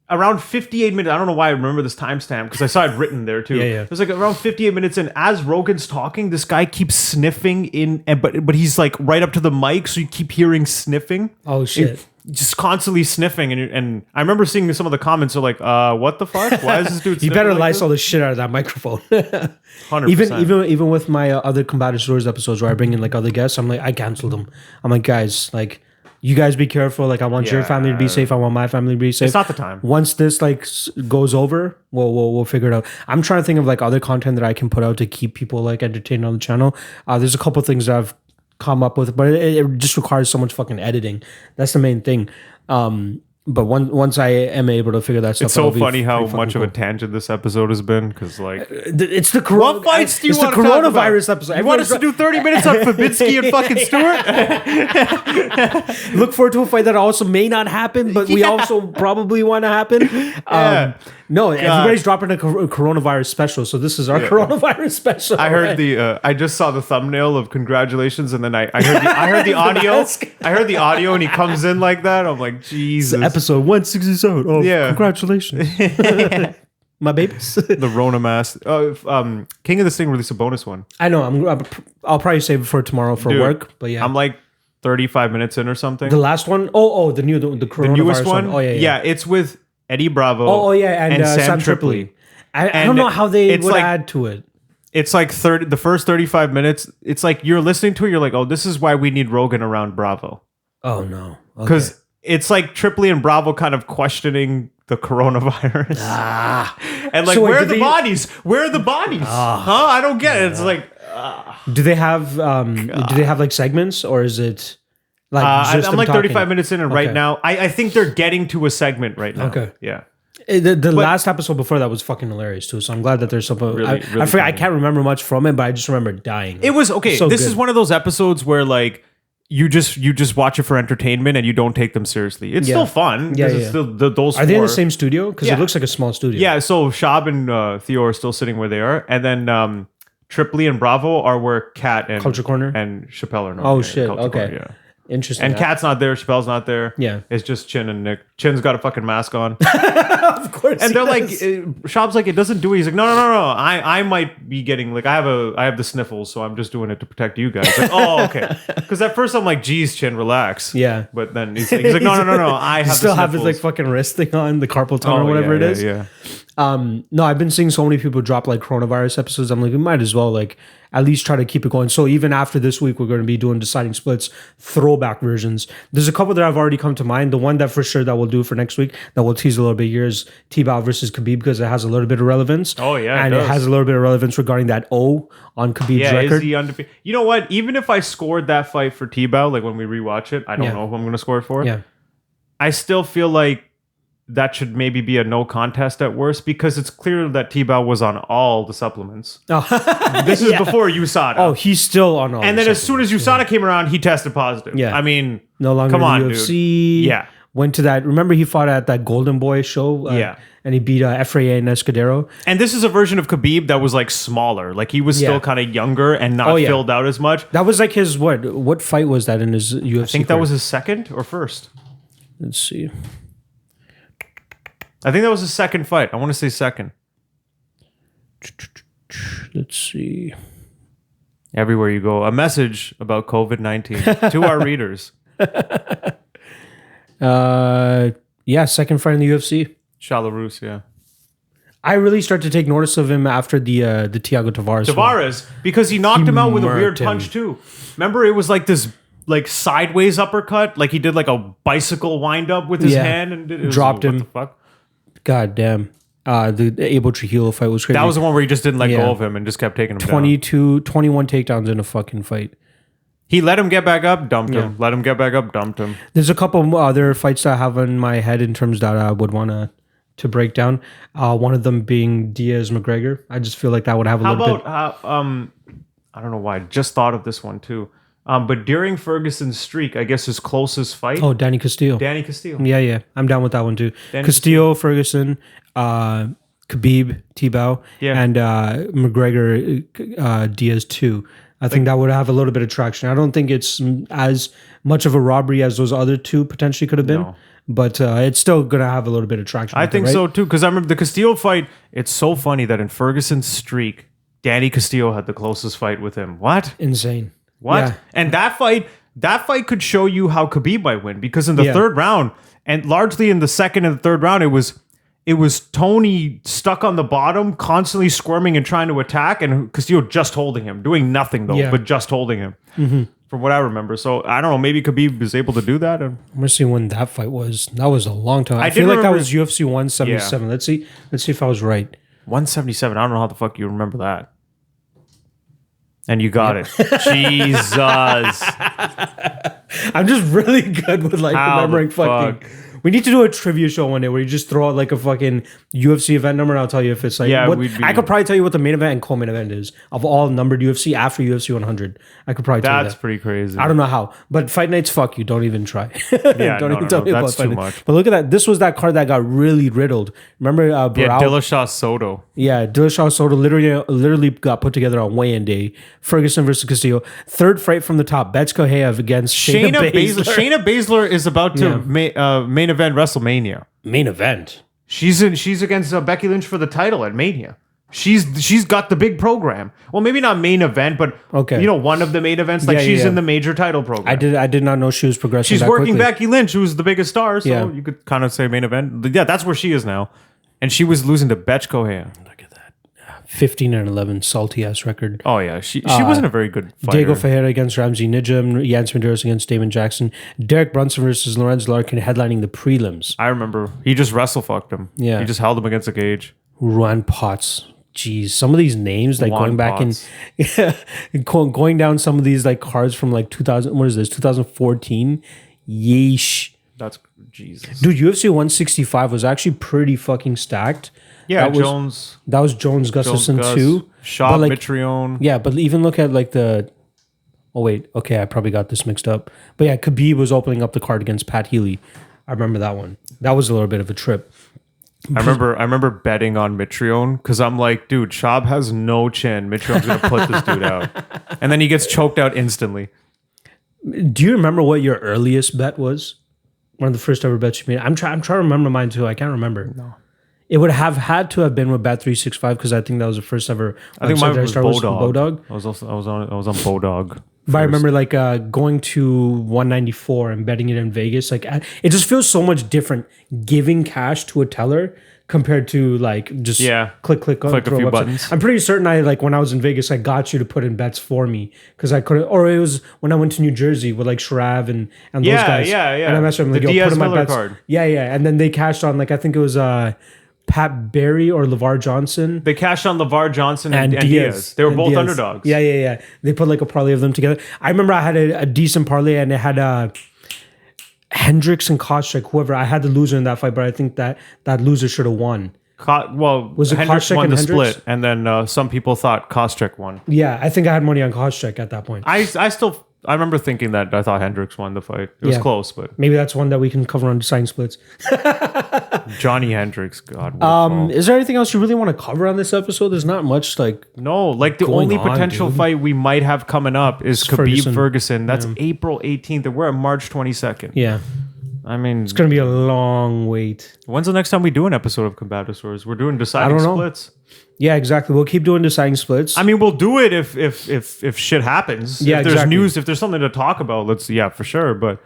Around 58 minutes, I don't know why I remember this timestamp because I saw it written there too. Yeah. It was like around 58 minutes in, as Rogan's talking, this guy keeps sniffing in, but he's like right up to the mic, so you keep hearing sniffing. Oh shit. Just constantly sniffing, and I remember seeing some of the comments are like, "What the fuck? Why is this dude?" You better Lysol the shit out of that microphone. 100%. Even with my other Combatosseurs episodes where I bring in like other guests, I'm like, I canceled them. I'm like, guys, like, you guys be careful. Like, I want your family to be safe. I want my family to be safe. It's not the time. Once this like goes over, we'll figure it out. I'm trying to think of like other content that I can put out to keep people like entertained on the channel. There's a couple of things that I've come up with, but it just requires so much fucking editing. That's the main thing. But once I am able to figure that stuff out, it's so funny how much of a tangent this episode has been because like it's the what fights do you want to coronavirus episode. You want us to do 30 minutes on Fabinski and fucking Stewart? Look forward to a fight that also may not happen, but we also probably want to happen. No, everybody's dropping a coronavirus special, so this is our coronavirus special. I heard I just saw the thumbnail of congratulations, and then I heard the audio. I heard the audio, and he comes in like that. I'm like, Jesus. Episode 167. Oh, yeah. Congratulations. My babies. The Rona mask. King of the Sting released a bonus one. I know. I'll probably save it for tomorrow for work, but yeah. I'm like 35 minutes in or something. The last one? The newest one? Oh, yeah. Yeah, it's with Eddie Bravo. Oh, yeah, and Sam Tripoli. I don't know how they would add to it. It's like the first 35 minutes. It's like you're listening to it. You're like, oh, this is why we need Rogan around Bravo. Oh, no. Because it's like Tripoli and Bravo kind of questioning the coronavirus. And like, so where are the bodies? Where are the bodies? Huh? I don't get it. It's like... Do they have like segments, or is it like just I'm like 35 minutes in, and right now I think they're getting to a segment right now. Okay. Yeah. The last episode before that was fucking hilarious too. So I'm glad that there's some. I forget. I can't remember much from it, but I just remember dying. It was okay. So this is one of those episodes where like you just watch it for entertainment and you don't take them seriously. It's still fun. Yeah. It's still those. Are they in the same studio? Because it looks like a small studio. Yeah. So Shab and Theo are still sitting where they are, and then Tripoli and Bravo are where Kat and Culture Corner and Chappelle are. Oh shit! Culture Okay. Corner, yeah. Interesting. And Kat's not there. Chappelle's not there. Yeah. It's just Chin and Nick. Chin's got a fucking mask on. Of course. And they're like, Shab's like, it doesn't do it. He's like, no. I might be getting like, I have the sniffles, so I'm just doing it to protect you guys. Like, oh, okay. Because at first I'm like, geez, Chin, relax. Yeah. But then he's like, no. I have still the have his like fucking wrist thing on, the carpal tunnel or whatever it is. Yeah. No, I've been seeing so many people drop like coronavirus episodes. I'm like, we might as well like at least try to keep it going. So even after this week, we're going to be doing deciding splits, throwback versions. There's a couple that I've already come to mind. The one that for sure that we'll do for next week that we'll tease a little bit here is T-Bow versus Khabib because it has a little bit of relevance. Oh yeah, and it has a little bit of relevance regarding that O on Khabib's record. Is he undefeated? You know what? Even if I scored that fight for T-Bow, like when we rewatch it, I don't know who I'm going to score it for. Yeah, I still feel like that should maybe be a no contest at worst because it's clear that T-Bow was on all the supplements. Oh. This is before USADA. Oh, he's still on all. And then as soon as USADA came around, he tested positive. Yeah. I mean, no longer come on, UFC. dude. Yeah. Went to that. Remember, he fought at that Golden Boy show. And he beat Efrain and Escudero. And this is a version of Khabib that was like smaller. Like he was still kind of younger and not filled out as much. That was like his what fight was that in his UFC? I think that was his second or first. Let's see. I think that was his second fight. I want to say second. Let's see. Everywhere you go, a message about COVID-19 to our readers. Second fight in the UFC. Chalarus, yeah. I really start to take notice of him after the Thiago Tavares. Because he knocked him out with a weird him. punch too. Remember, it was like this like sideways uppercut. Like he did like a bicycle wind up with his hand and dropped him. What the fuck? God damn. The Abel Trujillo fight was crazy. That was the one where he just didn't let go of him and just kept taking him 21 takedowns in a fucking fight. He let him get back up, dumped him. Let him get back up, dumped him. There's a couple other fights that I have in my head in terms that I would want to break down. One of them being Diaz McGregor. I just feel like that would have a little bit. I don't know why. I just thought of this one too. But during Ferguson's streak, I guess his closest fight. Oh, Danny Castillo. Yeah. I'm down with that one too. Castillo, Ferguson, Khabib, T-Bow, and McGregor, Diaz 2. I think that would have a little bit of traction. I don't think it's as much of a robbery as those other two potentially could have been. No. But it's still going to have a little bit of traction. I think so too. Because I remember the Castillo fight. It's so funny that in Ferguson's streak, Danny Castillo had the closest fight with him. What? Insane. What? Yeah. And that fight could show you how Khabib might win because in the third round and largely in the second and the third round, it was Tony stuck on the bottom, constantly squirming and trying to attack, and Castillo just holding him, doing nothing though, but just holding him. Mm-hmm. From what I remember. So I don't know, maybe Khabib is able to do that. I'm gonna see when that fight was. That was a long time. I feel like that was UFC 177. Let's see if I was right. 177. I don't know how the fuck you remember that. And you got it. Jesus. I'm just really good with like remembering fucking. We need to do a trivia show one day where you just throw out like a fucking UFC event number and I'll tell you if it's like... I could probably tell you what the main event and co-main event is of all numbered UFC after UFC 100. I could probably tell you that. That's pretty crazy. I don't know how. But fight nights, fuck you. Don't even try. Don't even tell me about fight nights. But look at that. This was that card that got really riddled. Remember Dillashaw Soto. Yeah, Dillashaw Soto literally got put together on weigh-in day. Ferguson versus Castillo. Third fight from the top. Betts Koheyev against Shayna Baszler. Shayna Baszler is about to main event WrestleMania. Main event. She's against Becky Lynch for the title at Mania. She's got the big program. Well, maybe not main event, but one of the main events. Like she's in the major title program. I did not know she was progressing. She's working Becky Lynch, who's the biggest star. So you could kind of say main event. Yeah, that's where she is now. And she was losing to Betch Koheyev. Look at that. 15-11, salty ass record. Oh yeah, she wasn't a very good fighter. Diego Ferreira against Ramsey Nijam, Jans Medeiros against Damon Jackson, Derek Brunson versus Lorenz Larkin headlining the prelims. I remember he just wrestle fucked him. Yeah, he just held him against a cage. Ruan Potts. Jeez, some of these names like going back in, going down some of these like cards from like 2000. What is this? 2014. Yeesh. That's Jesus. Dude, UFC 165 was actually pretty fucking stacked. Yeah, that was Jones Gustafson too. Shot like, Mitrione. Yeah, but even look at like the. Oh wait, okay, I probably got this mixed up. But yeah, Khabib was opening up the card against Pat Healy. I remember that one. That was a little bit of a trip. I remember betting on Mitrione because I'm like, dude, Schaub has no chin. Mitrione's gonna put this dude out, and then he gets choked out instantly. Do you remember what your earliest bet was? One of the first ever bets you made. I'm trying to remember mine too. I can't remember. No. It would have had to have been with Bet365 because I think that was the first ever. I think mine was Bodog. I was on Bodog. But I remember like going to 194 and betting it in Vegas. Like it just feels so much different giving cash to a teller compared to like just click a few buttons. I'm pretty certain I like when I was in Vegas, I got you to put in bets for me because I couldn't. Or it was when I went to New Jersey with like Sharav and those guys. Yeah. And I messaged them like, the yo, Diaz put in my Miller bets. card. Yeah. And then they cashed on like I think it was Pat Barry or LeVar Johnson. They cashed on LeVar Johnson and Diaz. They were both underdogs. Yeah. They put like a parlay of them together. I remember I had a decent parlay and it had Hendricks and Koscheck, whoever. I had the loser in that fight, but I think that loser should have won. Was it Hendricks won the split, and then some people thought Koscheck won. Yeah, I think I had money on Koscheck at that point. I remember thinking that. I thought Hendricks won the fight. It was close, but maybe that's one that we can cover on deciding splits. Johnny Hendricks, God. Is there anything else you really want to cover on this episode? There's not much like no, like the only potential fight we might have coming up is Khabib Ferguson. That's April 18th, and we're at March 22nd. Yeah. I mean, it's gonna be a long wait. When's the next time we do an episode of Combatosseurs? We're doing deciding splits. Yeah, exactly. We'll keep doing deciding splits. I mean, we'll do it if shit happens. Yeah, if there's news, if there's something to talk about, for sure. But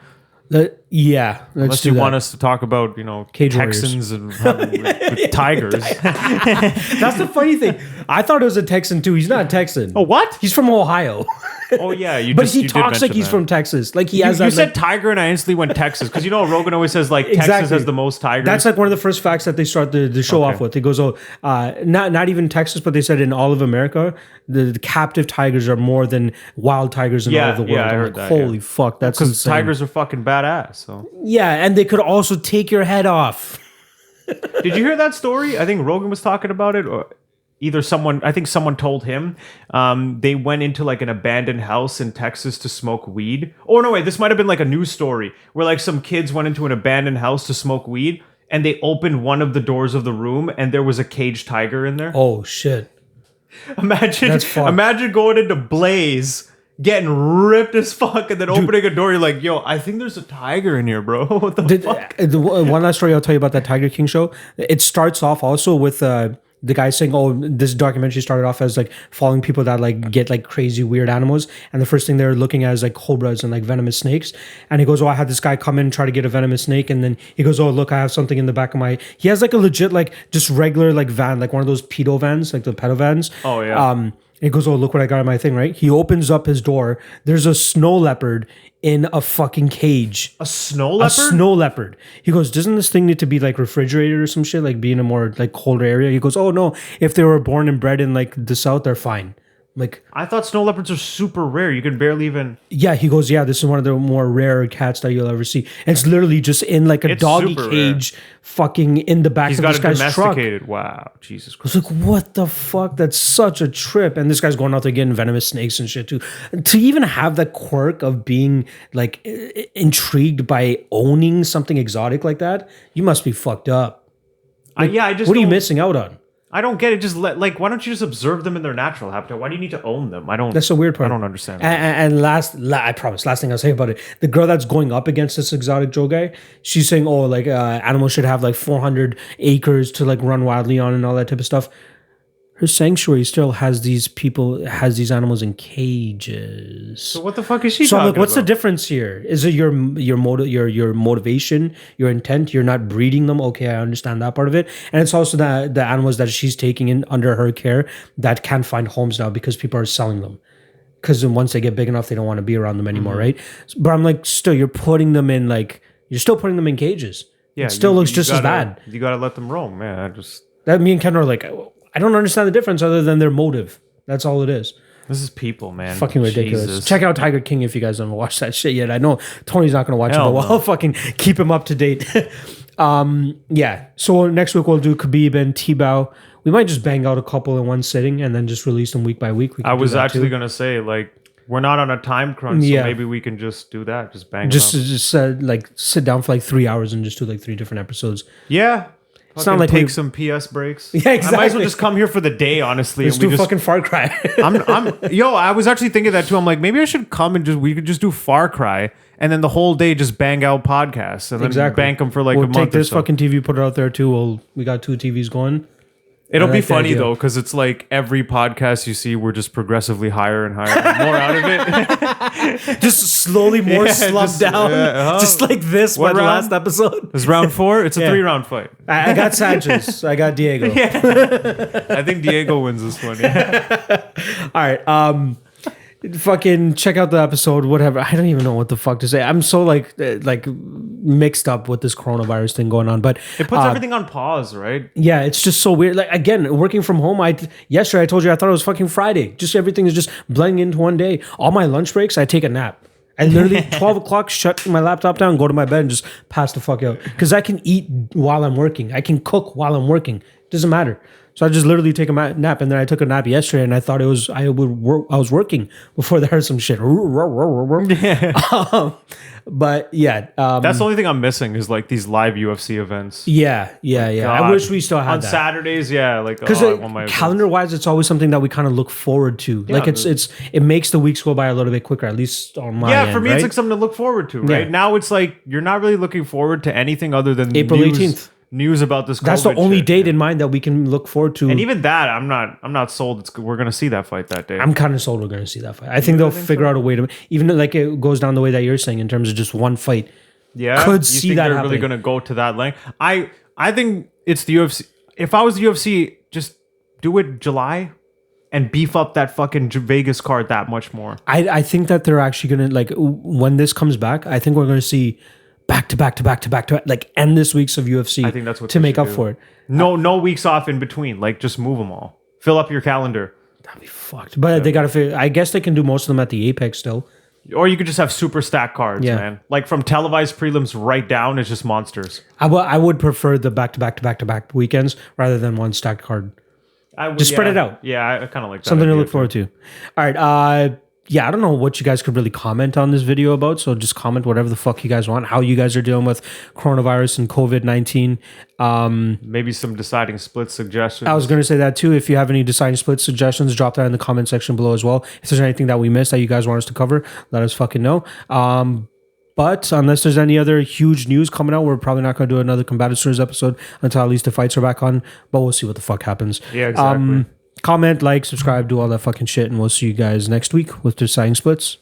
unless you want us to talk about Cage Texans and with Tigers. That's the funny thing. I thought it was a Texan too. He's not a Texan. Oh, what? He's from Ohio. Oh yeah, he talks like he's from Texas. Like he has. You said Tiger, and I instantly went Texas because Rogan always says like Texas has the most tigers. That's like one of the first facts that they start the show off with. He goes, not even Texas, but they said in all of America, the captive tigers are more than wild tigers in all of the world. Yeah, I heard that, holy fuck, that's because tigers are fucking badass. So yeah, and they could also take your head off. Did you hear that story? I think Rogan was talking about it, or either someone told him they went into like an abandoned house in Texas to smoke weed. Oh no, wait, this might have been like a news story where like some kids went into an abandoned house to smoke weed and they opened one of the doors of the room and there was a caged tiger in there. Oh shit. Imagine going into Blaze, getting ripped as fuck, and then opening a door. You're like, yo, I think there's a tiger in here, bro. What the fuck? One last story I'll tell you about that Tiger King show. It starts off also with the guy saying, oh, this documentary started off as like following people that like get like crazy weird animals, and the first thing they're looking at is like cobras and like venomous snakes. And he goes, oh, I had this guy come in and try to get a venomous snake, and then he goes, oh, look, I have something in the back of my. He has like a legit like just regular like van, like one of those pedo vans, like the pedo vans. Oh yeah. He goes, oh, look what I got in my thing, right? He opens up his door. There's a snow leopard in a fucking cage. A snow leopard? A snow leopard. He goes, doesn't this thing need to be like refrigerated or some shit? Like be in a more like colder area? He goes, oh no, if they were born and bred in like the South, they're fine. Like I thought snow leopards are super rare. You can barely even. Yeah, he goes, yeah, this is one of the more rare cats that you'll ever see. And it's literally just in like a doggy cage, fucking in the back of this guy's truck. Wow, Jesus Christ! It's like, what the fuck? That's such a trip. And this guy's going out there getting venomous snakes and shit too. To even have that quirk of being like intrigued by owning something exotic like that, you must be fucked up. Like, what are you missing out on? I don't get it. Just why don't you just observe them in their natural habitat? Why do you need to own them? That's the weird part. I don't understand. And I promise, last thing I'll say about it, the girl that's going up against this exotic Joe guy, she's saying, oh, like animals should have like 400 acres to like run wildly on and all that type of stuff. Her sanctuary still has these animals in cages. So what the fuck is she talking So I'm like, what's about? the difference here? Is it your motivation, your intent? You're not breeding them. Okay, I understand that part of it. And it's also the animals that she's taking in under her care that can't find homes now because people are selling them. Because then once they get big enough, they don't want to be around them anymore, right? But I'm like, still, you're still putting them in cages. Yeah, it still looks just as bad. You gotta let them roam, man. That me and Ken are like, I don't understand the difference other than their motive. That's all it is. This is people, man. Fucking ridiculous. Jesus. Check out Tiger King if you guys haven't watched that shit yet. I know Tony's not going to watch it, but I'll fucking keep him up to date. Yeah. So next week we'll do Khabib and Tebow. We might just bang out a couple in one sitting and then just release them week by week. I was actually going to say, like, we're not on a time crunch, so maybe we can just do that. Just bang like sit down for like 3 hours and just do like 3 different episodes. Yeah. It's not like take some PS breaks. Yeah, exactly. I might as well just come here for the day, honestly. Let's do fucking Far Cry. I was actually thinking that too. I'm like, maybe I should come and we could just do Far Cry, and then the whole day just bang out podcasts, and then bank them for like a month. We'll take this or so. fucking TV, put it out there too. We got 2 TVs going. It'll I be like the funny idea. though, because it's like every podcast you see, we're just progressively higher and higher, and more out of it. Just slowly more slumped down, just like this by the round? last episode. It's round 4. It's a Yeah. 3-round fight. I got Sanchez. I got Diego. I think Diego wins this one. Yeah. All right. Fucking check out the episode. Whatever. I don't even know what the fuck to say. I'm so like mixed up with this coronavirus thing going on. But It puts everything on pause, right? yeah, it's just so weird. Like again, working from home. Yesterday I told you I thought it was fucking Friday. Just everything is just blending into one day. All my lunch breaks, I take a nap. I literally 12 o'clock shut my laptop down, go to my bed, and just pass the fuck out. Because I can eat while I'm working. I can cook while I'm working. It doesn't matter. So I just literally take a nap, and then I took a nap yesterday, and I thought I was working before there was some shit. But yeah, That's the only thing I'm missing is like these live UFC events. yeah. I God. wish we still had On that. Saturdays, yeah, like Because I want my events. calendar-wise, it's always something that we kind of look forward to. Like it makes the weeks go by a little bit quicker, at least on my end. Yeah, for me, right? it's like something to look forward to, right? Yeah. Now it's like you're not really looking forward to anything other than April 18th. News about this. That's the COVID only shit. date in mind that we can look forward to. And even that, I'm not sold. We're gonna see that fight that day. I'm kind of sold we're going to see that fight. I think they'll figure out a way to, even like it goes down the way that you're saying in terms of just one fight. Yeah, Could you see think that they're happening. really gonna go to that length. I think it's the UFC. If I was the UFC, just do it July and beef up that fucking Vegas card that much more. I think that they're actually going to, like, when this comes back, I think we're going to see back to back, like endless weeks of UFC. I think that's what to they make should up do. for it. No weeks off in between. Like just move them all. Fill up your calendar. That'd be fucked. But they got to figure, I guess they can do most of them at the Apex still. Or you could just have super stack cards, Yeah. man. Like from televised prelims right down, it's just monsters. I would prefer the back to back weekends rather than one stacked card. Just spread it out. Yeah, I kind of like that. Something to idea look forward to. All right. Yeah, I don't know what you guys could really comment on this video about. So just comment whatever the fuck you guys want, how you guys are dealing with coronavirus and COVID-19. Maybe some deciding split suggestions. I was going to say that too. If you have any deciding split suggestions, drop that in the comment section below as well. If there's anything that we missed that you guys want us to cover, let us fucking know. But unless there's any other huge news coming out, we're probably not going to do another Combatosseurs episode until at least the fights are back on. But we'll see what the fuck happens. Yeah, exactly. Comment, like, subscribe, do all that fucking shit, and we'll see you guys next week with deciding splits.